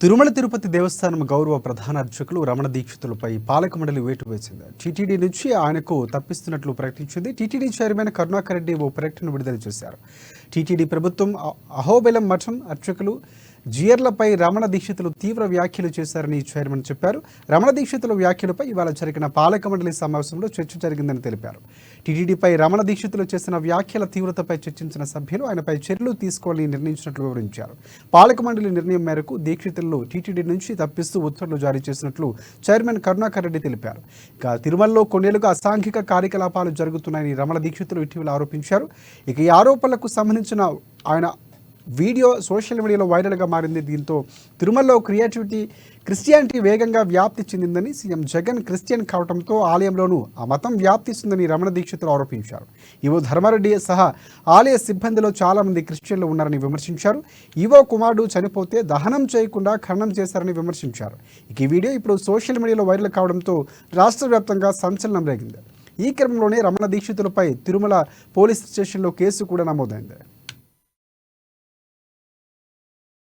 తిరుమల తిరుపతి దేవస్థానం గౌరవ ప్రధాన అర్చకులు రమణ దీక్షితులపై పాలక మండలి వేటు వేసింది. టీటీడీ నుంచి ఆయనకు తప్పిస్తున్నట్లు ప్రకటించింది. టీటీడీ చైర్మన్ కరుణాకర్ రెడ్డి ఓ ప్రకటన విడుదల చేశారు. టీటీడీ ప్రభుత్వం అహోబెలం మఠం అర్చకులు జియర్లపై రమణ దీక్షితులు తీవ్ర వ్యాఖ్యలు చేశారని చైర్మన్ చెప్పారు. రమణ దీక్షితుల వ్యాఖ్యలపై ఇవాళ జరిగిన పాలక మండలి సమావేశంలో చర్చ జరిగిందని తెలిపారు. టీటీడీపై రమణ దీక్షితులు చేసిన వ్యాఖ్యల తీవ్రతపై చర్చించిన సభ్యులు ఆయనపై చర్యలు తీసుకోవాలని నిర్ణయించినట్లు వివరించారు. పాలక మండలి నిర్ణయం మేరకు దీక్షితులను టీటీడీ నుంచి తప్పిస్తూ ఉత్తర్వులు జారీ చేసినట్లు చైర్మన్ కరుణాకర్ రెడ్డి తెలిపారు. ఇక తిరుమలలో కొన్నేళ్లుగా అసాంఘిక కార్యకలాపాలు జరుగుతున్నాయని రమణ దీక్షితులు ఇటీవల ఆరోపించారు. ఇక ఈ ఆరోపణలకు సంబంధించిన ఆయన వీడియో సోషల్ మీడియాలో వైరల్గా మారింది. దీంతో తిరుమలలో క్రిస్టియానిటీ వేగంగా వ్యాప్తి చెందిందని సీఎం జగన్ క్రిస్టియన్ కావడంతో ఆలయంలోనూ ఆ మతం వ్యాప్తిస్తుందని రమణ దీక్షితులు ఆరోపించారు. ఈవో ధర్మారెడ్డి సహా ఆలయ సిబ్బందిలో చాలామంది క్రిస్టియన్లు ఉన్నారని విమర్శించారు. ఈవో కుమారుడు చనిపోతే దహనం చేయకుండా ఖననం చేశారని విమర్శించారు. ఇక ఈ వీడియో ఇప్పుడు సోషల్ మీడియాలో వైరల్ కావడంతో రాష్ట్ర వ్యాప్తంగా సంచలనం రేగింది. ఈ క్రమంలోనే రమణ దీక్షితులపై తిరుమల పోలీస్ స్టేషన్లో కేసు కూడా నమోదైంది.